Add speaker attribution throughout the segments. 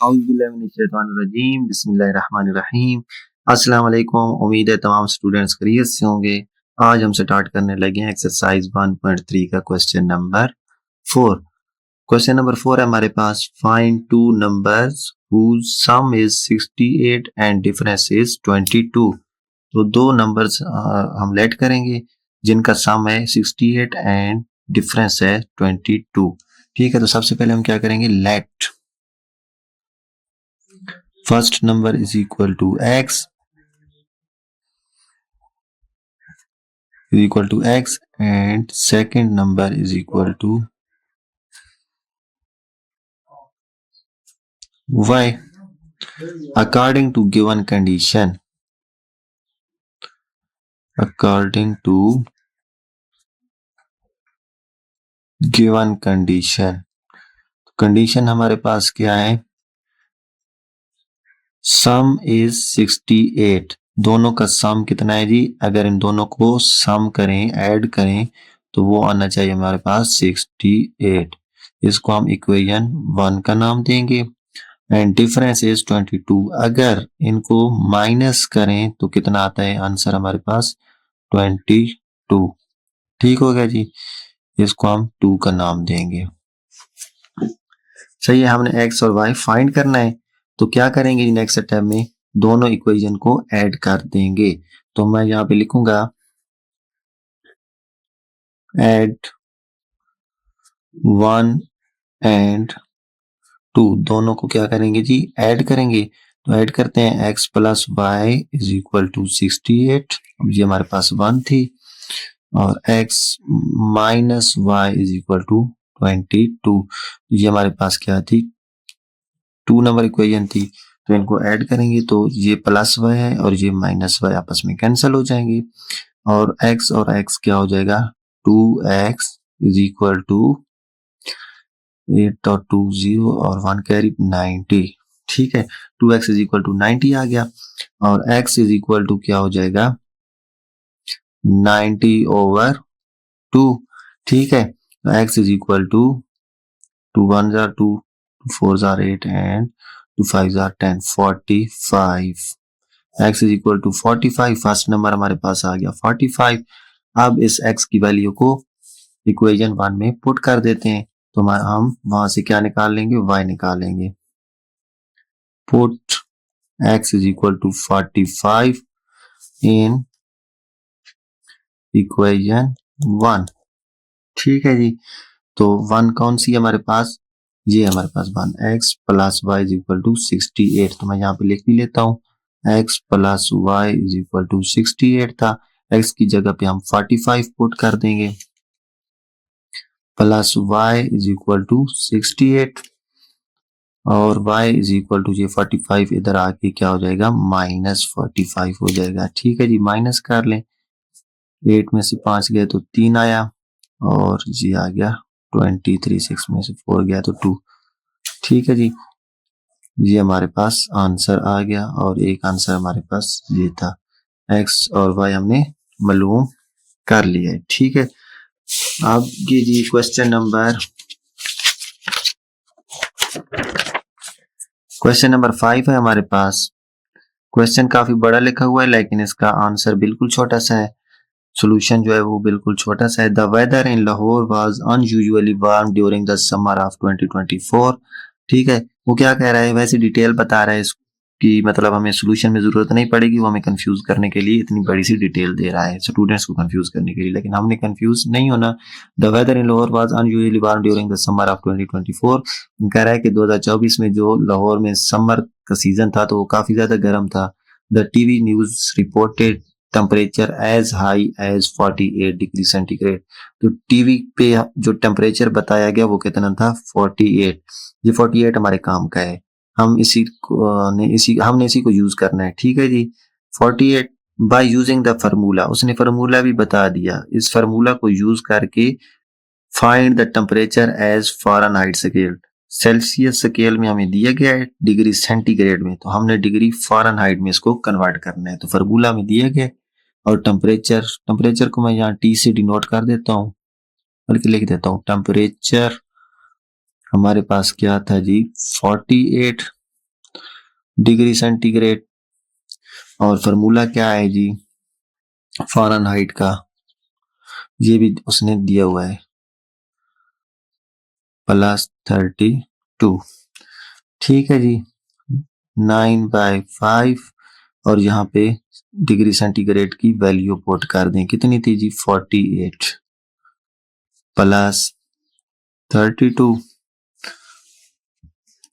Speaker 1: औज़ुबिल्लाहिमिनश्शैतानिर्रजीम बिस्मिल्लाहिर्रहमानिर्रहीम। अस्सलाम वालेकुम। उम्मीद है तमाम स्टूडेंट्स खैरियत से होंगे। आज हम स्टार्ट करने लगे हैं एक्सरसाइज 1.3 का क्वेश्चन नंबर 4। क्वेश्चन नंबर 4 है हमारे पास, find two numbers whose sum is 68 and difference is 22। तो दो नंबर्स हम लेट करेंगे जिनका सम है 68 एंड डिफरेंस है 22। ठीक है, तो सबसे पहले हम क्या करेंगे, late first number is equal to x and second number is equal to y according to given condition condition हमारे पास क्या है, सम इज 68। दोनों का सम कितना है जी, अगर इन दोनों को सम करें, ऐड करें तो वो आना चाहिए हमारे पास 68। इसको हम इक्वेशन 1 का नाम देंगे। And difference is 22। अगर इनको माइनस करें तो कितना आता है आंसर हमारे पास 22। ठीक हो गया जी, इसको हम 2 का नाम देंगे। सही है, हमने एक्स और वाई फाइंड करना है तो क्या करेंगे नेक्स्ट स्टेप में, दोनों इक्वेशन को ऐड कर देंगे। तो मैं यहाँ पे लिखूंगा ऐड 1 एंड 2, दोनों को क्या करेंगे जी, ऐड करेंगे। तो ऐड करते हैं, x plus y is equal to 68, ये हमारे पास 1 थी, और x minus y is equal to 22, ये हमारे पास क्या थी, 2 नंबर इक्वेशन थी। तो इनको ऐड करेंगे तो ये प्लस वाई है और ये माइनस वाई आपस में कैंसिल हो जाएंगे, और x क्या हो जाएगा, 2x इज इक्वल टू 8 और 2 0 और 1 कैरी 90। ठीक है, 2x इज इक्वल टू 90 आ गया, और x इज इक्वल टू क्या हो जाएगा 90 ओवर 2। ठीक है, तो x इज इक्वल टू 2 1 जार 2, 2 4 जार 8 एंड 2 5 जार 10, 45। x is equal to 45, first number हमारे पास आ गया 45। अब इस x की वैल्यू को इक्वेशन 1 में पुट कर देते हैं, तो हम वहां से क्या निकाल लेंगे, y निकालेंगे। Put x is equal to 45 in equation 1। ठीक है जी, तो 1 कौन सी है हमारे पास, ये हमारे पास 1, x plus y is equal to 68। तो मैं यहाँ पे लिख भी लेता हूँ, x plus y is equal to 68 था, x की जगह पे हम 45 पुट कर देंगे, plus y is equal to 68, और y इज इक्वल टू ये 45 इधर आके क्या हो जाएगा, माइनस 45 हो जाएगा। ठीक है जी, माइनस कर लें, 8 में से 5 गए तो 3 आया, और जी आ गया 23, 6 में से 4 गया तो 2। ठीक है जी, ये हमारे पास आंसर आ गया, और एक आंसर हमारे पास ये था, x और y हमने मालूम कर लिया है। ठीक है, अब ये जी क्वेश्चन नंबर 5 है हमारे पास। क्वेश्चन काफी बड़ा लिखा हुआ है लेकिन इसका आंसर बिल्कुल छोटा सा है, सोल्यूशन जो है वो बिल्कुल छोटा सा है। The weather in Lahore was unusually warm during the summer of 2024। ठीक है, वो क्या कह रहा है, वैसे डिटेल बता रहा है इसकी, मतलब हमें सोल्यूशन में जरूरत नहीं पड़ेगी, वो हमें कंफ्यूज करने के लिए इतनी बड़ी सी डिटेल दे रहा है स्टूडेंट्स को कंफ्यूज करने के लिए, लेकिन हमने कंफ्यूज नहीं होना। The weather in Lahore was unusually warm during the summer of 2024, कह रहा है कि 2024 में जो लाहौर में समर का सीजन था तो वो काफी ज्यादा गर्म था। The TV news reported temperature as high as 48 degree centigrade. तो टीवी पे जो टेम्परेचर बताया गया वो कितना था, 48। ये 48 हमारे काम का है, हम हमने इसी को यूज करना है। ठीक है जी, 48 बाय यूजिंग द फार्मूला, उसने फार्मूला भी बता दिया, इस फार्मूला को यूज करके find the temperature as Fahrenheit scale. Celsius scale में हमें दिया गया है डिग्री सेंटीग्रेड में, तो हमने डिग्री फ़ारेनहाइट में इसको कन्वर्ट करना है। तो फार्मूला में दिया गया, और टेम्परेचर को मैं यहाँ टी से डिनोट कर देता हूँ, बल्कि लिख देता हूँ टेम्परेचर हमारे पास क्या था जी 48 डिग्री सेंटीग्रेड, और फार्मूला क्या है जी फ़ारेनहाइट का, ये भी उसने दिया हुआ है +32। ठीक है जी, 9/5 और यहाँ पे डिग्री सेंटीग्रेड की वैल्यू पुट कर दें, कितनी थी जी 48 +32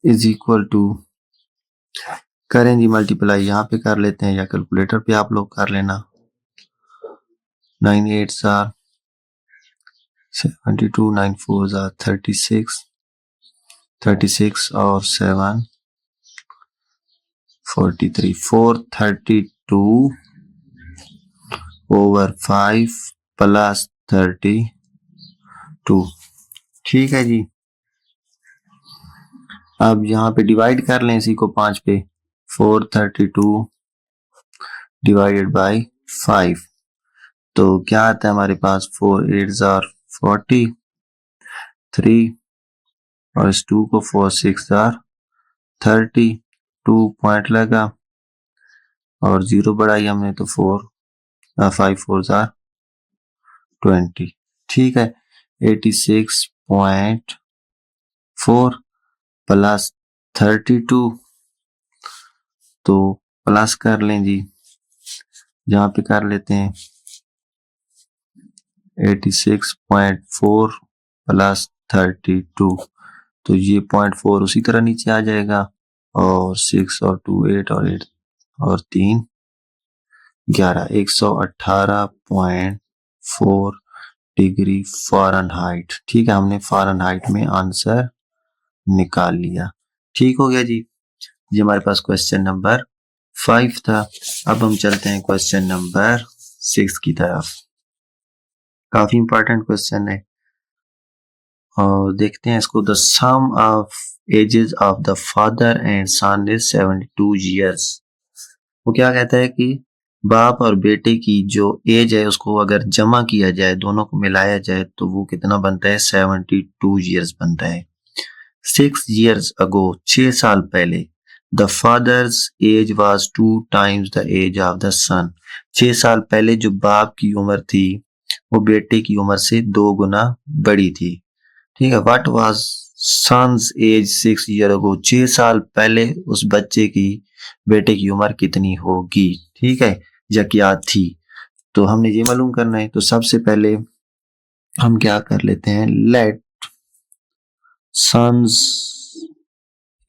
Speaker 1: इज इक्वल टू, करें जी मल्टीप्लाई, यहाँ पे कर लेते हैं या कैलकुलेटर पे आप लोग कर लेना। 9 8 72, 9 4 36 और 7 43, 432 ओवर 5 +32। ठीक है जी, अब यहाँ पे डिवाइड कर लें इसी को 5 पे, 432 डिवाइडेड बाई 5, तो क्या आता है हमारे पास 4 8 43 और इस 2 को 4 6 30, 2 पॉइंट लगा और 0 बढ़ाई हमने तो 5 4 20। ठीक है, 86.4 +32, तो प्लस कर लें जी, यहाँ पे कर लेते हैं 86.4 +32, तो ये 0.4 उसी तरह नीचे आ जाएगा और 6 और 2 8 और 8 और 3 11, 118.4 डिग्री फ़ारेनहाइट। ठीक है, हमने फ़ारेनहाइट में आंसर निकाल लिया। ठीक हो गया जी, ये हमारे पास क्वेश्चन नंबर 5 था। अब हम चलते हैं क्वेश्चन नंबर 6 की तरफ। काफी इंपॉर्टेंट क्वेश्चन है और देखते हैं इसको। The sum of ages of the father and son is 72 years. वो क्या कहता है कि बाप और बेटे की जो एज है उसको अगर जमा किया जाए, दोनों को मिलाया जाए, तो वो कितना बनता है 72 ईयर्स बनता है। 6 years ago, 6 साल पहले, the father's age was 2 times the age of the son। 6 साल पहले जो बाप की उम्र थी वो बेटे की उम्र से 2 गुना बड़ी थी। ठीक है, what was son's age 6 years ago? 6 साल पहले उस बच्चे की बेटे की उम्र कितनी होगी, ठीक है, या क्या थी, तो हमने ये मालूम करना है। तो सबसे पहले हम क्या कर लेते हैं, late son's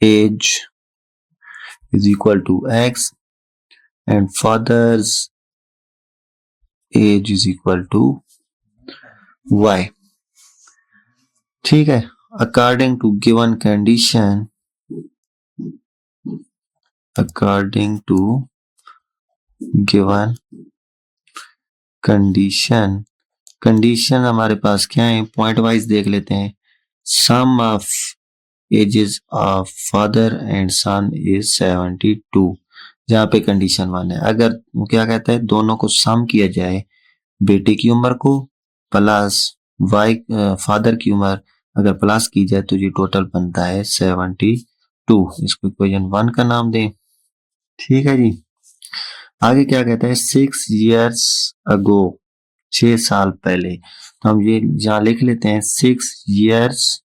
Speaker 1: age is equal to x and father's age is equal to y। ठीक है, according to given condition, according to given condition, condition हमारे पास क्या है, पॉइंट वाइज देख लेते हैं। Sum of ages of father and son is 72, जहाँ पे कंडीशन 1 है। अगर वो क्या कहता है, दोनों को सम किया जाए, बेटे की उम्र को प्लस वाई फादर की उम्र अगर प्लस की जाए तो ये टोटल बनता है 72। इसको इक्वेशन 1 का नाम दें। ठीक है जी, आगे क्या कहता है, 6 years ago, 6 साल पहले, तो हम ये यहाँ लिख लेते हैं 6 years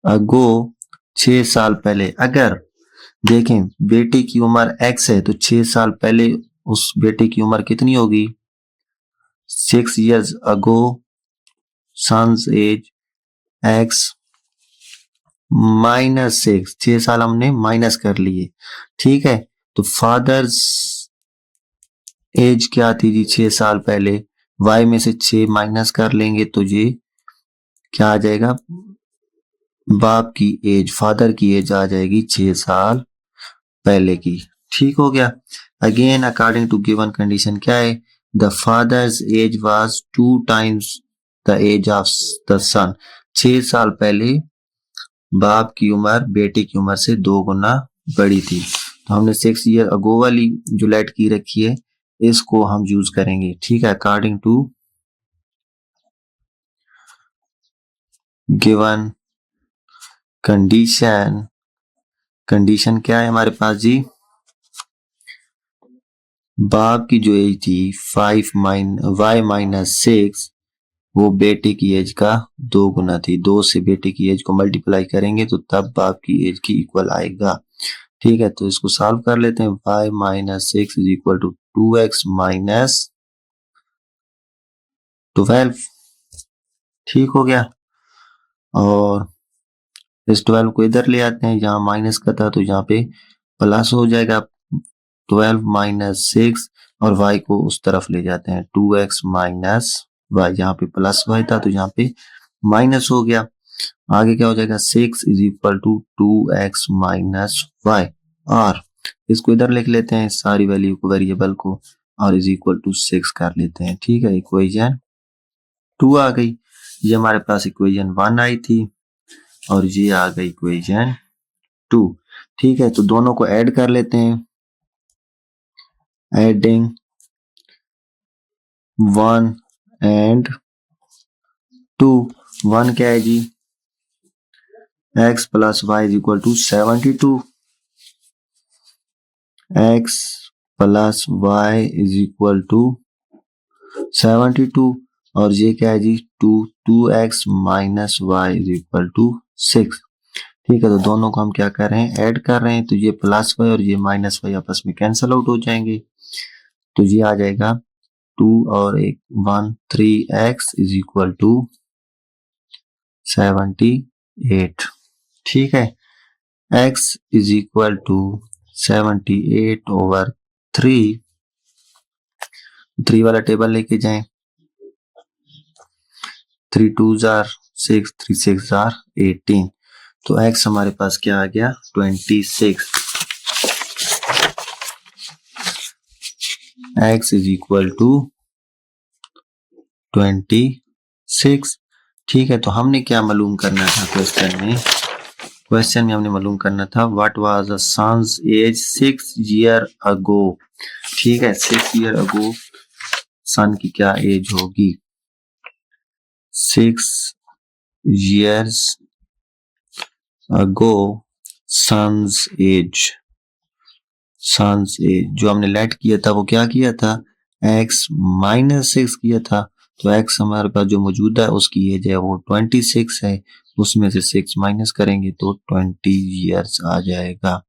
Speaker 1: ago, 6 साल पहले। अगर देखें बेटे की उम्र x है तो 6 साल पहले उस बेटे की उम्र कितनी होगी, 6 years ago son's age x -6, 6 साल हमने माइनस कर लिए। ठीक है, तो फादर्स एज क्या थी जी 6 साल पहले, y में से 6 माइनस कर लेंगे तो ये क्या आ जाएगा, बाप की एज, फादर की एज आ जाएगी 6 साल पहले की। ठीक हो गया। Again according to given condition क्या है, the father's age was 2 times the age of the son. 6 साल पहले बाप की उम्र बेटे की उम्र से 2 गुना बड़ी थी, तो हमने 6 year ago वाली जो लेट की रखी है इसको हम यूज करेंगे। ठीक है, अकॉर्डिंग टू गिवन कंडीशन क्या है हमारे पास जी, बाप की जो एज थी 5y-6 वो बेटे की एज का 2 गुना थी। 2 से बेटे की एज को मल्टीप्लाई करेंगे तो तब बाप की एज की इक्वल आएगा। ठीक है, तो इसको सॉल्व कर लेते हैं। y-6 is equal to 2x minus 12। ठीक हो गया। और इस 12 को इधर ले आते हैं, यहाँ माइनस का था तो यहाँ पे प्लस हो जाएगा। 12 माइनस 6 और y को उस तरफ ले जाते हैं, 2x माइनस y, यहाँ पे प्लस y था तो यहाँ पे माइनस हो गया। आगे क्या हो जाएगा, 6 is equal to 2x minus y, और इसको इधर लिख लेते हैं सारी वैल्यू को, वेरिएबल को, और इज इक्वल टू 6 कर लेते हैं। ठीक है, इक्वेशन 2 आ गई। ये हमारे पास इक्वेशन 1 आई थी और ये आ गई इक्वेशन 2। ठीक है, तो दोनों को ऐड कर लेते हैं। Adding 1 and 2। 1 क्या है जी, x plus y is equal to 72। x plus y is equal to 72, और ये क्या है जी 2x minus y is equal to 6। ठीक है, तो दोनों को हम क्या कर रहे हैं, ऐड कर रहे हैं, तो ये प्लस वाई और ये माइनस वाई आपस में कैंसिल आउट हो जाएंगे, तो ये आ जाएगा 2 और 1 3x इज इक्वल टू 78। ठीक है, x is equal to 78 over 3 वाला टेबल लेके जाएं, 3 2 जार 6, 3 6 जार 18, तो x हमारे पास क्या आ गया 26। x is equal to 26। ठीक है, तो हमने क्या मालूम करना था क्वेश्चन में हमने मालूम करना था what was the son's age 6 year ago. ठीक है, 6 ईयर अगो सन की क्या एज होगी, 6 years ago सन्स एज जो हमने लेट किया था वो क्या किया था, x माइनस 6 किया था, तो x हमारे पास जो मौजूदा है उसकी एज है वो 26 है, उसमें से 6 माइनस करेंगे तो 20 years आ जाएगा।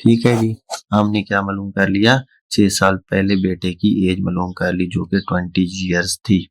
Speaker 1: ठीक है जी, हमने क्या मालूम कर लिया, 6 साल पहले बेटे की एज मालूम कर ली जो कि 20 years थी।